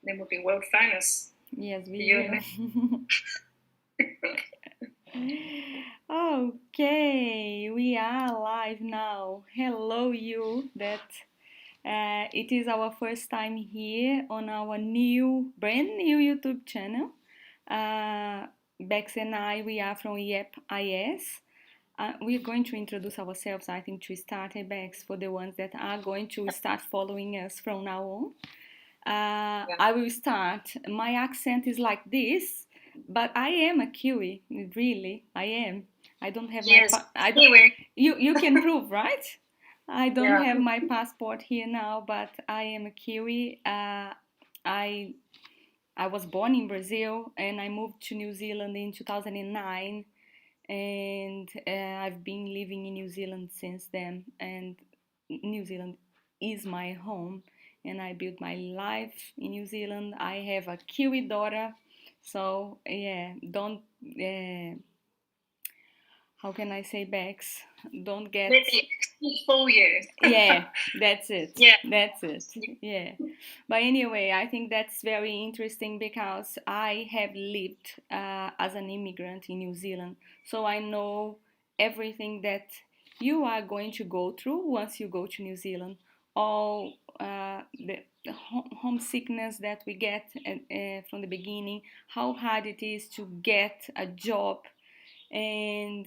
then we'll be world famous. Yes, we You and will. me. Okay, we are live now. Hello, you. It is our first time here on our brand new YouTube channel. Uh, Bex and I, we are from Yep IS. We're going to introduce ourselves, I think, to start, Bex, for the ones that are going to start following us from now on. Yeah. I will start. My accent is like this, but I am a Kiwi. Really, I am. I don't have my Yes. I don't. Anyway. You can prove, right? I don't Yeah. have my passport here now, but I am a Kiwi. I I was born in Brazil and I moved to New Zealand in 2009, and I've been living in New Zealand since then. And New Zealand is my home, and I built my life in New Zealand. I have a Kiwi daughter, so yeah, don't. How can I say, Bex? Don't get. Let the accent fool you. Yeah, that's it. Yeah. That's it. Yeah. But anyway, I think that's very interesting because I have lived as an immigrant in New Zealand. So I know everything that you are going to go through once you go to New Zealand. All the homesickness that we get from the beginning, how hard it is to get a job, and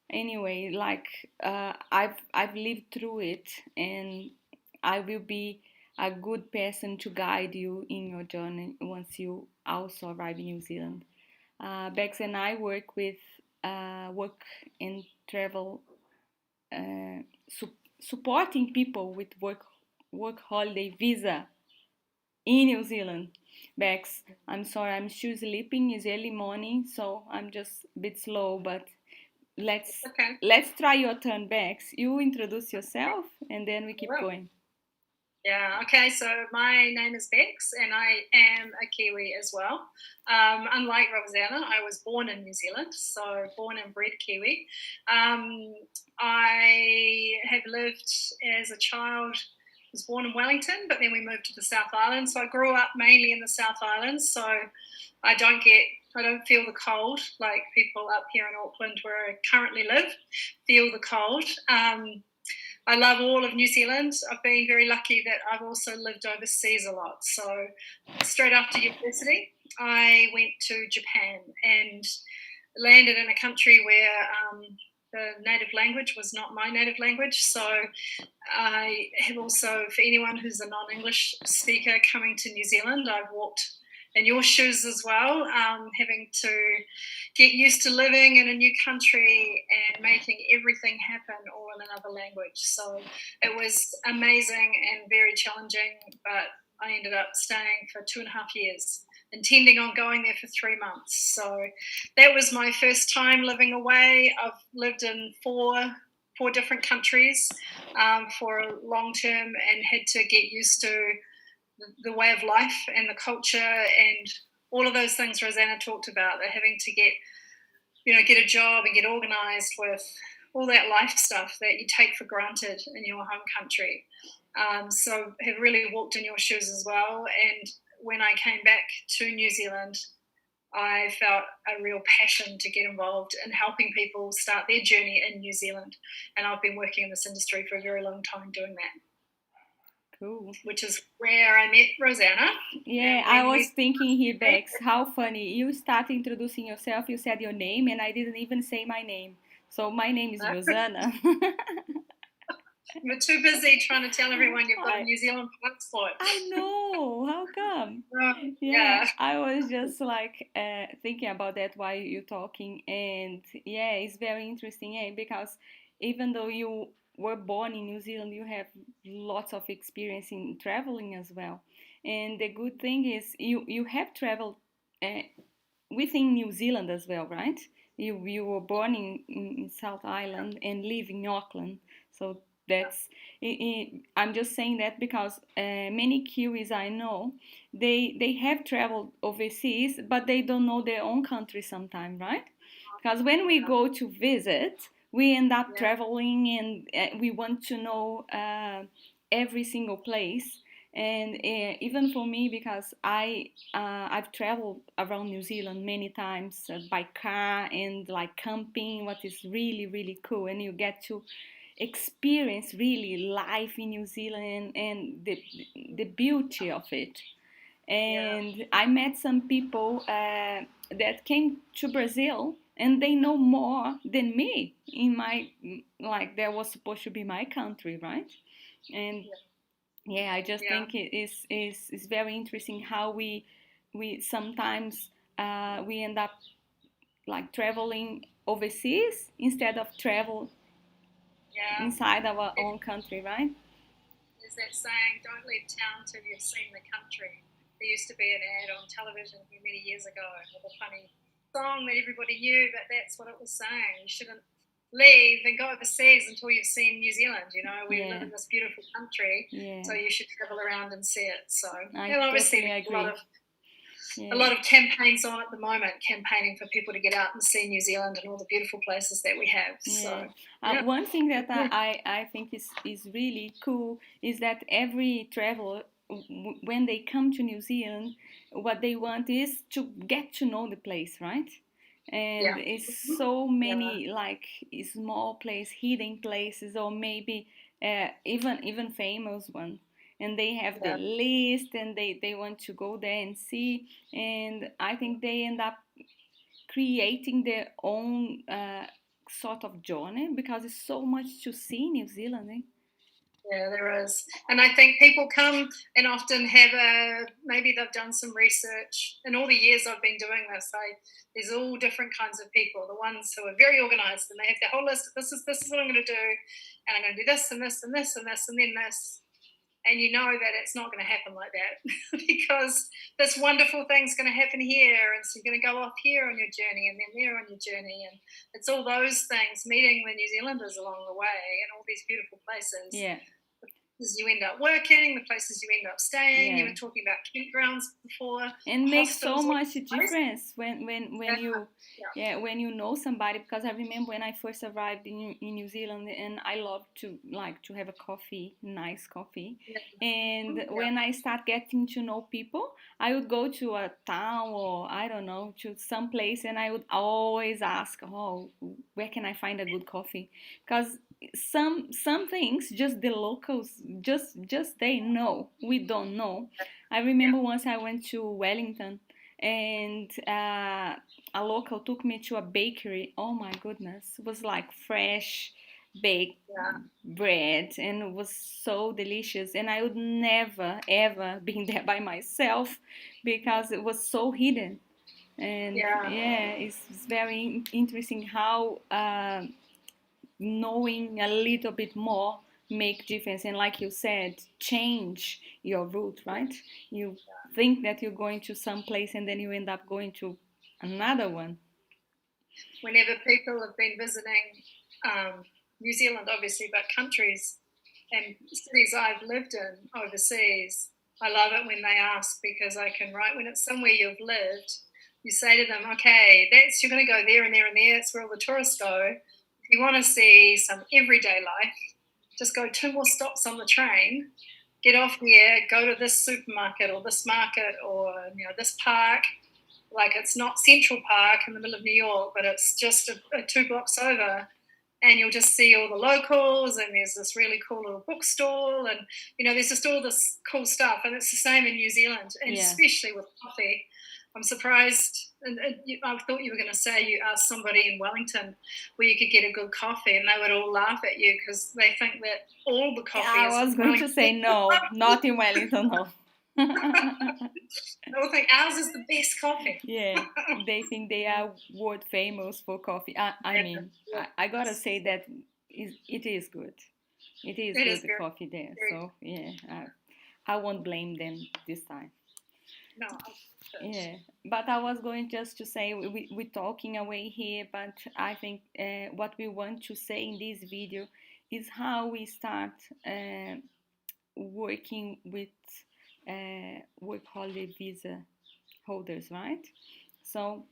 anyway, like I've lived through it, and I will be a good person to guide you in your journey once you also arrive in New Zealand. Bex and I work and travel, uh, supporting people with work holiday visa in New Zealand. Bex, I'm sorry, I'm still sleeping. It's early morning, so I'm just a bit slow, but let's Okay. let's try your turn, Bex. You introduce yourself and then we keep Well. going. Yeah. Okay. So my name is Bex, and I am a Kiwi as well. Unlike Rosanna, I was born in New Zealand, so born and bred Kiwi. Um, I have lived as a child. Was born in Wellington, but then we moved to the South Island. So I grew up mainly in the South Island. So I don't feel the cold like people up here in Auckland, where I currently live, feel the cold. I love all of New Zealand. I've been very lucky that I've also lived overseas a lot. So, straight after university, I went to Japan and landed in a country where the native language was not my native language. So, I have also, for anyone who's a non English speaker coming to New Zealand, I've walked in your shoes as well, having to get used to living in a new country and making everything happen all in another language. So it was amazing and very challenging, but I ended up staying for 2.5 years, intending on going there for 3 months. So that was my first time living away. I've lived in four different countries for a long term and had to get used to the way of life and the culture and all of those things Rosanna talked about. They're having to get a job and get organized with all that life stuff that you take for granted in your home country. So have really walked in your shoes as well. And when I came back to New Zealand, I felt a real passion to get involved in helping people start their journey in New Zealand. And I've been working in this industry for a very long time doing that. Cool. Which is where I met Rosanna. Yeah, I was thinking here, Bex, how funny. You start introducing yourself, you said your name, and I didn't even say my name. So my name is Rosanna. You're too busy trying to tell everyone you've got a New Zealand passport. I know. How come? Yeah. I was just like thinking about that while you're talking, and yeah, it's very interesting, because even though you were born in New Zealand, you have lots of experience in traveling as well. And the good thing is you have traveled uh, within New Zealand as well, right? You were born in South Island and live in Auckland, so that's. I'm just saying that because many Kiwis I know, they have traveled overseas, but they don't know their own country sometimes, right? Because when we go to visit, we end up traveling and we want to know every single place. And even for me, because I've traveled around New Zealand many times by car and like camping, what is really really cool, and you get to experience really life in New Zealand and the beauty of it. Yeah. And I met some people that came to Brazil and they know more than me in my, like, that was supposed to be my country, right? And Yeah. yeah, I just Yeah. think it is very interesting how we sometimes we end up like traveling overseas instead of travel Yeah. inside our own country, right? There's that saying, don't leave town till you've seen the country. There used to be an ad on television many years ago with a funny song that everybody knew, but that's what it was saying. You shouldn't leave and go overseas until you've seen New Zealand. You know, we live Yeah, in this beautiful country, yeah, so you should travel around and see it. So, I and obviously, totally there's a lot agree. of Yeah, campaigns on at the moment, campaigning for people to get out and see New Zealand and all the beautiful places that we have. So, yeah. yeah, One thing that I think is really cool is that every traveler, when they come to New Zealand, what they want is to get to know the place, right? And yeah, it's so yeah, many like small place, hidden places, or maybe even famous ones. And they have the yeah. list, and they want to go there and see. And I think they end up creating their own sort of journey because it's so much to see in New Zealand. Eh? Yeah, there is. And I think people come and often have maybe they've done some research. In all the years I've been doing this, there's all different kinds of people. The ones who are very organized and they have their whole list. This is what I'm going to do, and I'm going to do this and this and this and this and then this. And you know that it's not going to happen like that because this wonderful thing's going to happen here, and so you're going to go off here on your journey, and then there on your journey, and it's all those things, meeting the New Zealanders along the way, and all these beautiful places. Yeah, Places you end up working, the places you end up staying. You yeah. were talking about campgrounds before, And makes so hostels, all much these places. difference when Yeah, you, yeah, yeah, when you know somebody. Because I remember when I first arrived in New Zealand, and I love to like to have a coffee, nice coffee. yeah, And yeah, when I start getting to know people, I would go to a town, or I don't know, to some place, and I would always ask, oh, where can I find a good coffee? Because some things just the locals just they know, we don't know. I yeah, remember once I went to Wellington, and a local took me to a bakery. Oh my goodness, it was like fresh baked yeah, bread, and it was so delicious. And I would never ever been there by myself because it was so hidden. And yeah. yeah, it's very interesting how knowing a little bit more make difference, and like you said, change your route, right? You think that you're going to some place and then you end up going to another one. Whenever people have been visiting New Zealand, obviously, but countries and cities I've lived in overseas, I love it when they ask because I can write when it's somewhere you've lived. You say to them, okay, that's you're going to go there and there and there. It's where all the tourists go. If you want to see some everyday life, just go two more stops on the train, get off here, go to this supermarket or this market or this park. Like it's not Central Park in the middle of New York, but it's just a 2 blocks over, and you'll just see all the locals, and there's this really cool little bookstore, and there's just all this cool stuff, and it's the same in New Zealand, and Yeah. especially with coffee. I'm surprised, and I thought you were going to say you asked somebody in Wellington where you could get a good coffee, and they would all laugh at you because they think that all the Yeah, coffee I is was going Wellington. to say no, not in Wellington, no. They all think ours is the best coffee. Yeah, they think they are world famous for coffee. I Yeah, mean, I gotta yes. say that it is good. It is It good, is the very, coffee there. very So yeah, I won't blame them this time. no, good. Yeah, but I was going just to say we're talking away here, but I think what we want to say in this video is how we start working with work holiday visa holders, right? So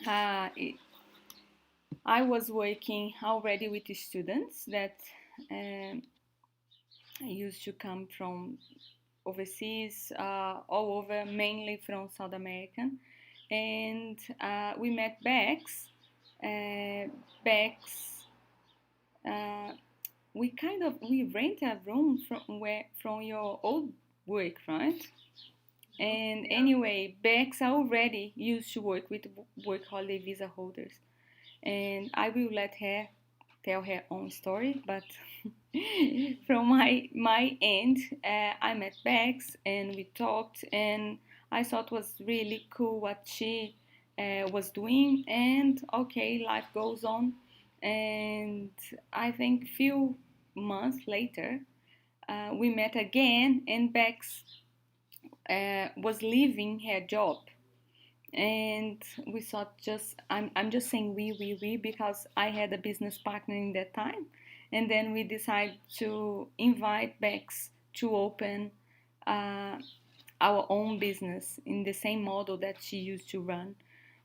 I was working already with the students that um, used to come from overseas, all over, mainly from South American. And we met Bex. Bex, uh, we rent a room from your old work, right? And Yeah. anyway, Bex already used to work with work holiday visa holders, and I will let her tell her own story. But from my end, I met Bex and we talked, and I thought it was really cool what she was doing. And okay, life goes on, and I think few months later, we met again, and Bex was leaving her job, and we thought, just I'm just saying we because I had a business partner in that time, and then we decided to invite Bex to open uh, our own business in the same model that she used to run.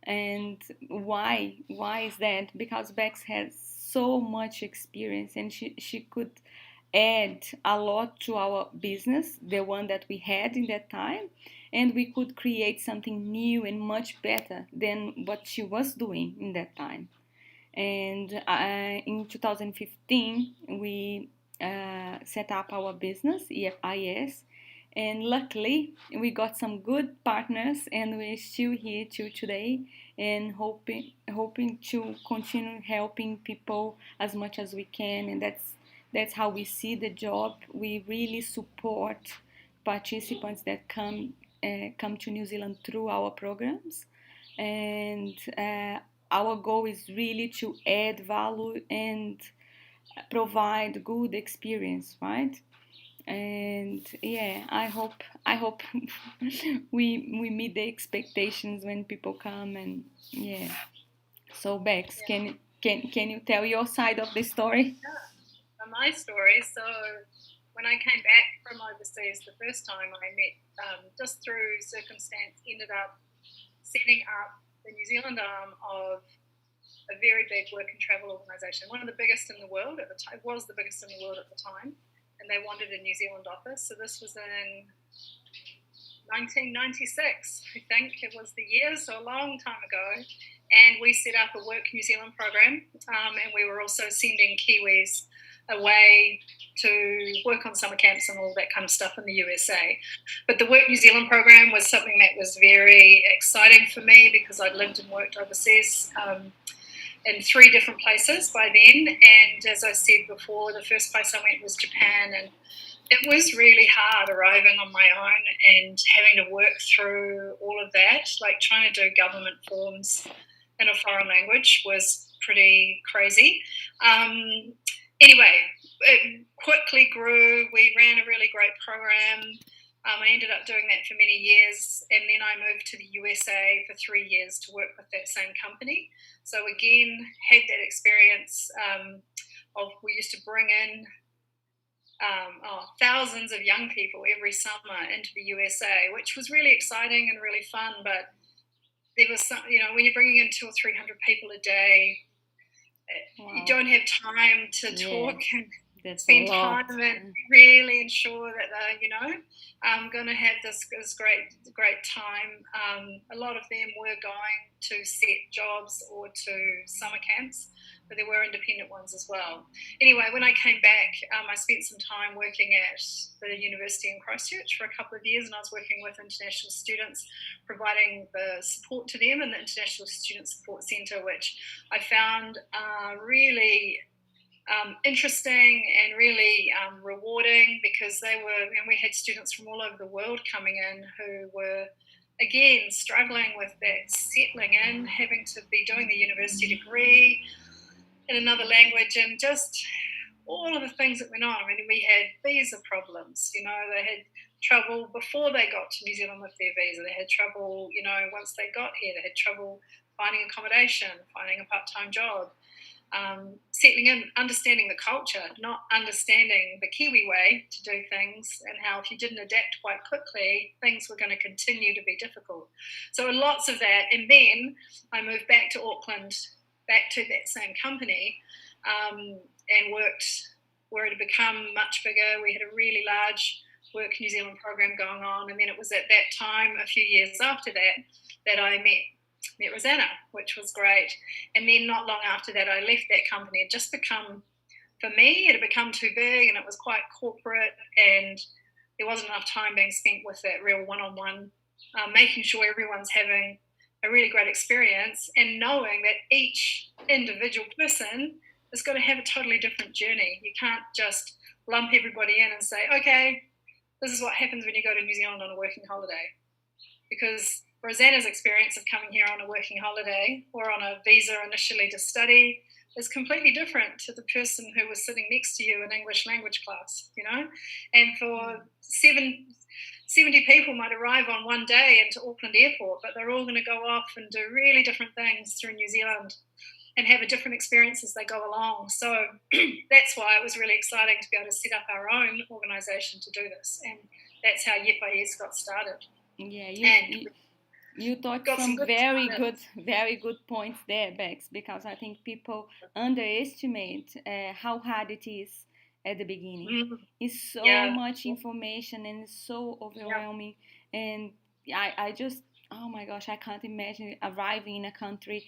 And why is that? Because Bex has so much experience, and she could add a lot to our business, the one that we had in that time, and we could create something new and much better than what she was doing in that time. And in 2015, we set up our business, EFIS, and luckily we got some good partners, and we're still here till today, and hoping to continue helping people as much as we can. And that's how we see the job. We really support participants that come to New Zealand through our programs, and our goal is really to add value and provide good experience, right? And yeah, I hope we meet the expectations when people come. And yeah, so Bex, Yeah. can you tell your side of the story? Yeah. My story. So when I came back from overseas the first time, I met, just through circumstance, ended up setting up the New Zealand arm of a very big work and travel organisation, one of the biggest in the world at the time. Was the biggest in the world at the time, and they wanted a New Zealand office. So this was in 1996, I think it was the year, so a long time ago. And we set up a Work New Zealand program, and we were also sending Kiwis away to work on summer camps and all that kind of stuff in the USA. But the Work New Zealand program was something that was very exciting for me because I'd lived and worked overseas in 3 different places by then. And as I said before, the first place I went was Japan, and it was really hard arriving on my own and having to work through all of that. Like trying to do government forms in a foreign language was pretty crazy. Anyway, it quickly grew. We ran a really great program. I ended up doing that for many years, and then I moved to the USA for 3 years to work with that same company. So again, had that experience of we used to bring in thousands of young people every summer into the USA, which was really exciting and really fun. But there was some, when you're bringing in 200 or 300 people a day, Wow. you don't have time to talk and spend time and really ensure that they're, going to have this great time. A lot of them were going to set jobs or to summer camps, but there were independent ones as well. Anyway, when I came back, I spent some time working at the university in Christchurch for a couple of years, and I was working with international students, providing the support to them in the International Student Support Centre, which I found really interesting and really rewarding, because and we had students from all over the world coming in who were, again, struggling with that settling in, having to be doing the university degree in another language, and just all of the things that went on. I mean, we had visa problems, they had trouble before they got to New Zealand with their visa. They had trouble, once they got here, they had trouble finding accommodation, finding a part-time job. Settling in, understanding the culture, not understanding the Kiwi way to do things, and how if you didn't adapt quite quickly, things were going to continue to be difficult. So lots of that. And then I moved back to Auckland, back to that same company, and worked where it had become much bigger. We had a really large Work New Zealand program going on, and then it was at that time, a few years after that, that I met Rosanna, which was great. And then not long after that, I left that company. It just become, for me, it had become too big, and it was quite corporate, and there wasn't enough time being spent with that real one-on-one, making sure everyone's having a really great experience, and knowing that each individual person is going to have a totally different journey. You can't just lump everybody in and say, okay, this is what happens when you go to New Zealand on a working holiday. Because Rosanna's experience of coming here on a working holiday or on a visa initially to study is completely different to the person who was sitting next to you in English language class, you know? And for 70 people might arrive on one day into Auckland Airport, but they're all going to go off and do really different things through New Zealand and have a different experience as they go along. So that's why it was really exciting to be able to set up our own organisation to do this. And that's how Yepais got started. Yeah, you taught some very good points there, Bex, because I think people underestimate how hard it is at the beginning. It's so much information and it's so overwhelming. And I just, oh my gosh, I can't imagine arriving in a country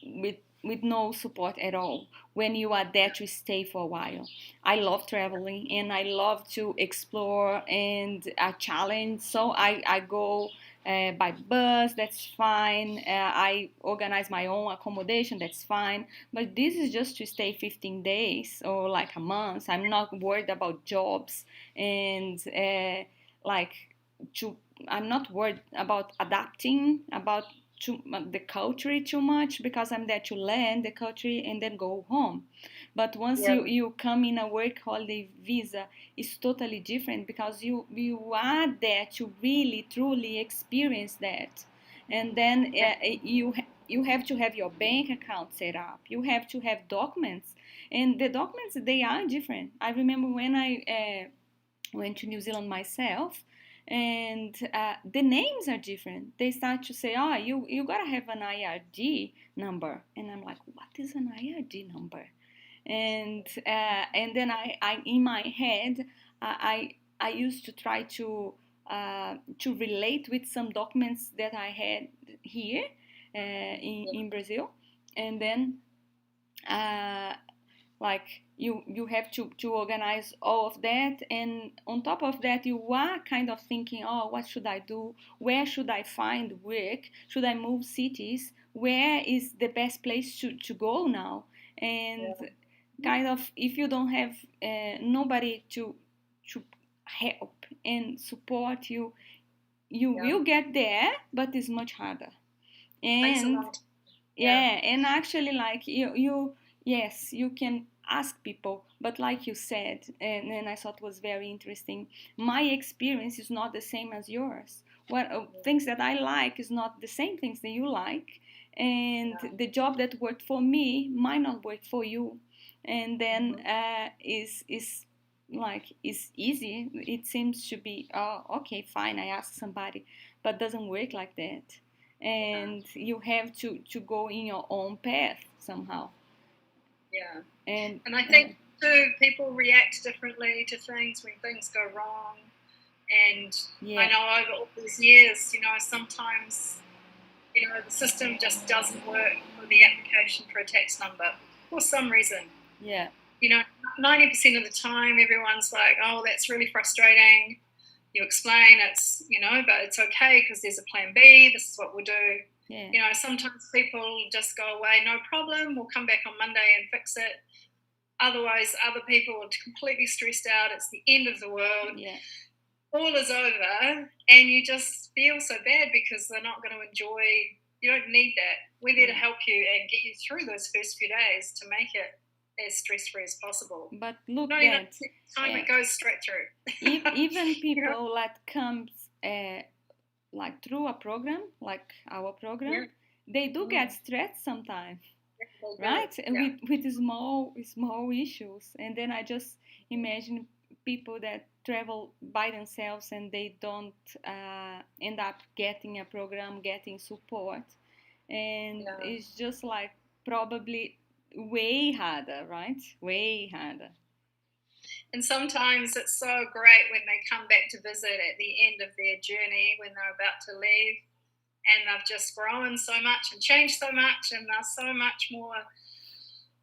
with no support at all when you are there to stay for a while. I love traveling and I love to explore and challenge. So I go by bus, that's fine. I organize my own accommodation, that's fine. But this is just to stay 15 days or like a month. I'm not worried about jobs and like I'm not worried about adapting, about the culture too much, because I'm there to learn the culture and then go home. But once you come in a work holiday visa, it's totally different because you are there to really truly experience that. And then you have to have your bank account set up. You have to have documents, and the documents, they are different. I remember when I went to New Zealand myself, and the names are different. They start to say, oh, you gotta have an IRD number, and I'm like, what is an IRD number? And then I in my head I used to try to relate with some documents that I had here in Brazil, and then like you have to organize all of that, and on top of that you are kind of thinking, oh, what should I do, where should I find work, should I move cities, where is the best place to go now, and kind of if you don't have nobody to help and support you, you will get there, but it's much harder. And and actually, like you yes, you can ask people, but like you said, and I thought was very interesting, my experience is not the same as yours. What things that I like is not the same things that you like, and the job that worked for me might not work for you. And then is like it's easy, it seems to be, oh, okay, fine, I ask somebody, but doesn't work like that. And you have to go in your own path somehow. And I think too, people react differently to things when things go wrong. And I know over all these years, sometimes the system just doesn't work for the application for a tax number for some reason. 90% of the time everyone's like, oh, that's really frustrating. You explain it's, but it's okay because there's a plan B, this is what we'll do. Sometimes people just go away, no problem, we'll come back on Monday and fix it. Otherwise, other people are completely stressed out, it's the end of the world. All is over, and you just feel so bad because they're not going to enjoy, you don't need that. We're there to help you and get you through those first few days to make it as stress-free as possible. But look, that time it goes straight through. Even people that comes like through a program like our program, they do get stressed sometimes, right? With small issues. And then I just imagine people that travel by themselves and they don't end up getting a program, getting support, and it's just like probably way harder, right? Way harder. And sometimes it's so great when they come back to visit at the end of their journey when they're about to leave and they've just grown so much and changed so much and they're so much more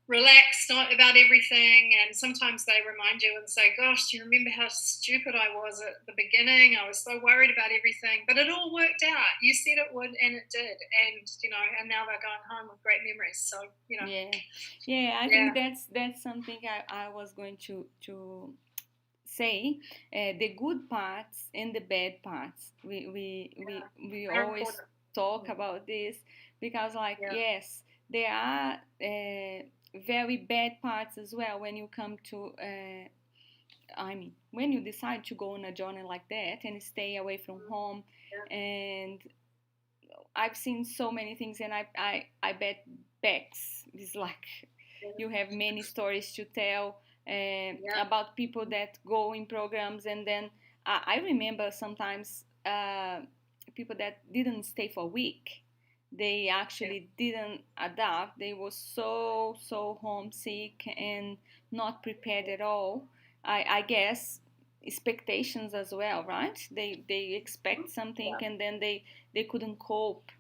relaxed about everything. And sometimes they remind you and say, gosh, do you remember how stupid I was at the beginning? I was so worried about everything, but it all worked out. You said it would and it did. And and now they're going home with great memories. So yeah, I think yeah. that's something I was going to say. The good parts and the bad parts, we Very always important. talk about this, because like, Yeah. yes, there are very bad parts as well when you come to I mean, when you decide to go on a journey like that and stay away from home. Yeah. And I've seen so many things, and I bet Bex is like, you have many stories to tell about people that go in programs, and then I remember sometimes people that didn't stay for a week. They actually didn't adapt. They were so homesick and not prepared at all. I guess expectations as well, right? They expect something, and then they couldn't cope,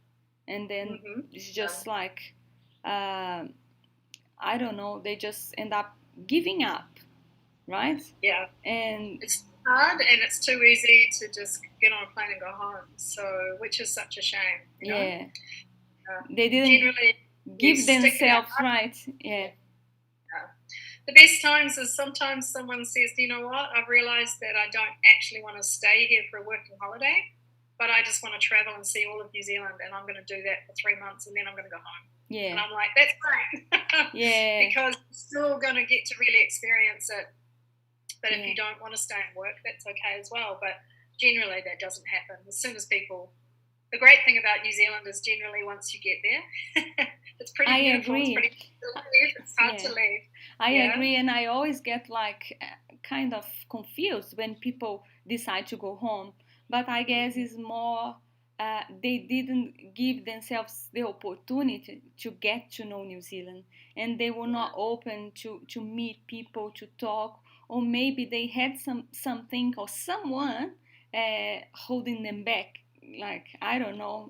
and then it's just like I don't know, they just end up giving up, right? Yeah. And it's hard and it's too easy to just get on a plane and go home. So, which is such a shame, yeah, they didn't generally give themselves right. Yeah. The best times is sometimes someone says, you know what, I've realised that I don't actually want to stay here for a working holiday, but I just want to travel and see all of New Zealand, and I'm going to do that for 3 months and then I'm going to go home. Yeah. And I'm like, that's great. Yeah. Because you're still going to get to really experience it. But if you don't want to stay and work, that's okay as well. But generally that doesn't happen. As soon as people... The great thing about New Zealand is generally once you get there, it's pretty beautiful. Agree. It's pretty to leave. It's hard to leave. I agree, and I always get like kind of confused when people decide to go home. But I guess it's more they didn't give themselves the opportunity to get to know New Zealand, and they were not open to meet people, to talk, or maybe they had something or someone holding them back. Like, I don't know,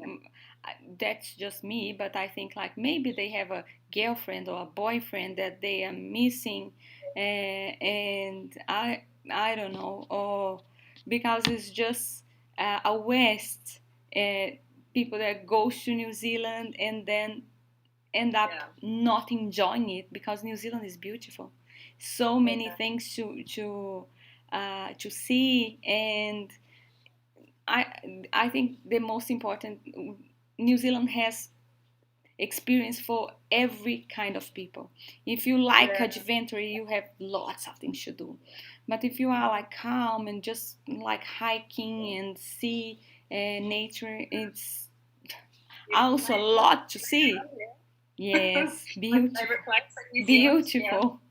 that's just me, but I think like maybe they have a girlfriend or a boyfriend that they are missing, and I don't know, or because it's just a West people that goes to New Zealand and then end up not enjoying it, because New Zealand is beautiful, so many things to see. And I think the most important, New Zealand has experience for every kind of people. If you like adventure, you have lots of things to do. But if you are like calm and just like hiking and see nature, it's also a lot to see. Yes, beautiful. My favorite place in New Zealand. Beautiful.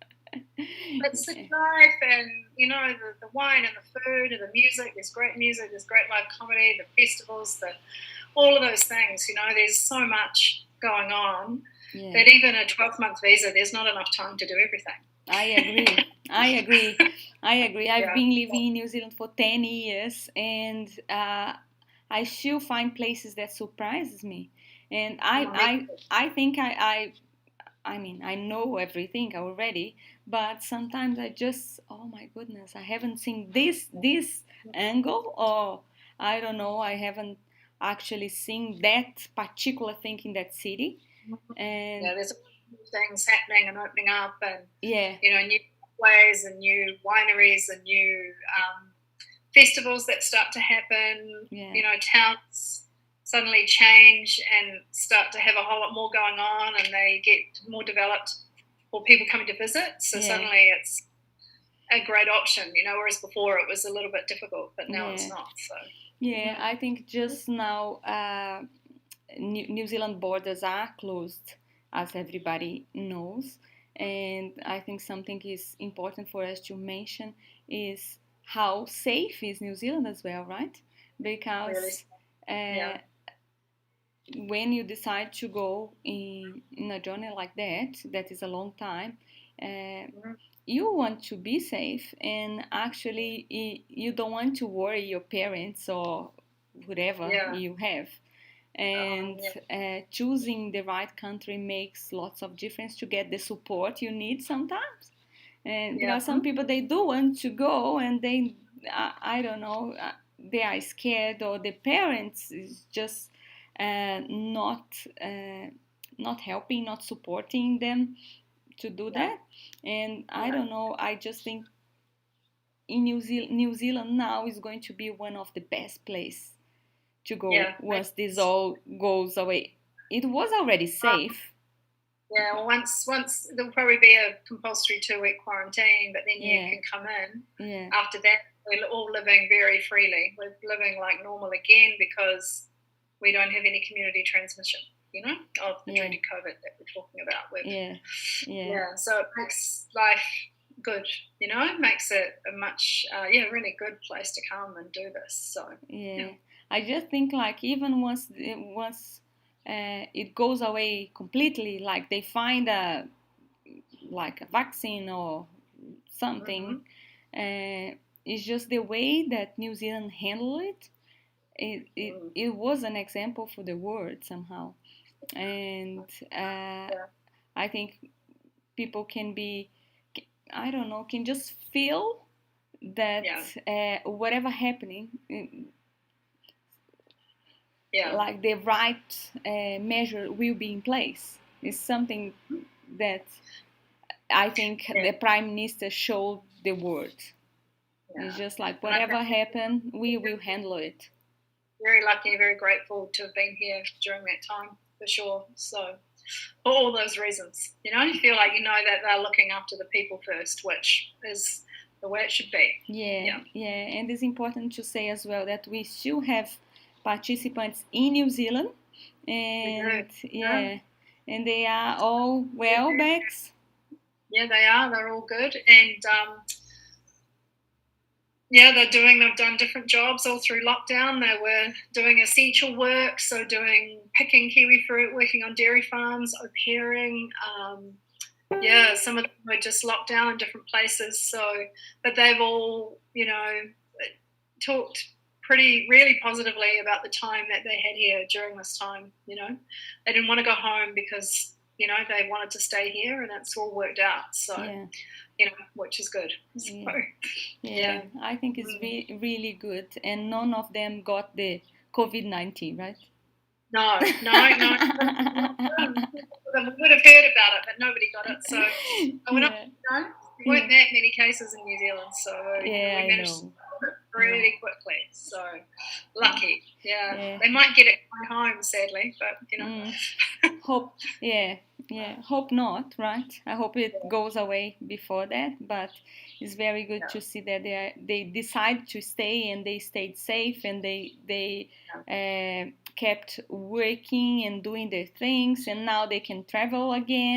It's the life, and the wine and the food and the music. There's great music. There's great live comedy. The festivals. All of those things. There's so much going on that even a 12-month visa, there's not enough time to do everything. I agree. I've been living in New Zealand for 10 years, and I still find places that surprises me. And I think I mean, I know everything already, but sometimes I just, oh my goodness, I haven't seen this angle, or I don't know, I haven't actually seen that particular thing in that city. And there's things happening and opening up, and new ways and new wineries and new festivals that start to happen. Towns suddenly change and start to have a whole lot more going on, and they get more developed for people coming to visit. So suddenly it's a great option, whereas before it was a little bit difficult, but now it's not. So I think just now New Zealand borders are closed, as everybody knows, and I think something is important for us to mention is how safe is New Zealand as well, right? Because when you decide to go in a journey like that is a long time, you want to be safe, and actually you don't want to worry your parents or whatever Yeah. you have. And Yeah. choosing the right country makes lots of difference to get the support you need sometimes. And Yeah. because some people, they do want to go, and they I don't know, they are scared, or the parents is just not not helping, not supporting them to do Yeah. that. And I Yeah. don't know, I just think in New Zealand now is going to be one of the best place to go Yeah. once this all goes away. It was already safe. Yeah, well, once there'll probably be a compulsory 2-week quarantine, but then you Yeah, can come in. yeah, After that, we're all living very freely. We're living like normal again because we don't have any community transmission, of the yeah, dreaded COVID that we're talking about. yeah, yeah, Yeah, so it makes life good, it makes it a much, really good place to come and do this. So, yeah, yeah. I just think like even once it goes away completely, like they find a vaccine or something, hmm it's just the way that New Zealand handled it. It was an example for the world somehow. And yeah, I think people can be, I don't know, can just feel that yeah, whatever happening, yeah, like the right measure will be in place. It's something that I think yeah, the prime minister showed the world. It's yeah. just like And I whatever think happen, we will handle it. very lucky, very grateful to have been here during that time for sure. So, for all those reasons, you feel like that they're looking after the people first, which is the way it should be. Yeah, Yeah. yeah, and it's important to say as well that we still have participants in New Zealand, We do. and Yeah. yeah, and they are all well backs. Yeah, they are. They're all good, and yeah, they've done different jobs all through lockdown. They were doing essential work, so doing picking kiwi fruit, working on dairy farms, au pairing. Yeah, some of them were just locked down in different places. So, but they've all, talked really positively about the time that they had here during this time. They didn't want to go home because they wanted to stay here, and it's all worked out. So, Yeah, which is good. So, yeah, yeah. yeah. I think it's really good, and none of them got the COVID-19, right? No, no, no. We would have heard about it, but nobody got it. So we're not, Yeah, there yeah, weren't that many cases in New Zealand. So yeah. we I managed to know. stop it Yeah, pretty quickly. So yeah, lucky. Yeah, yeah. they might get it going home, sadly, but Mm. Hope, yeah, yeah. Hope not, right? I hope it goes away before that. But it's very good yeah, to see that they decide to stay, and they stayed safe, and they kept working and doing their things, and now they can travel again.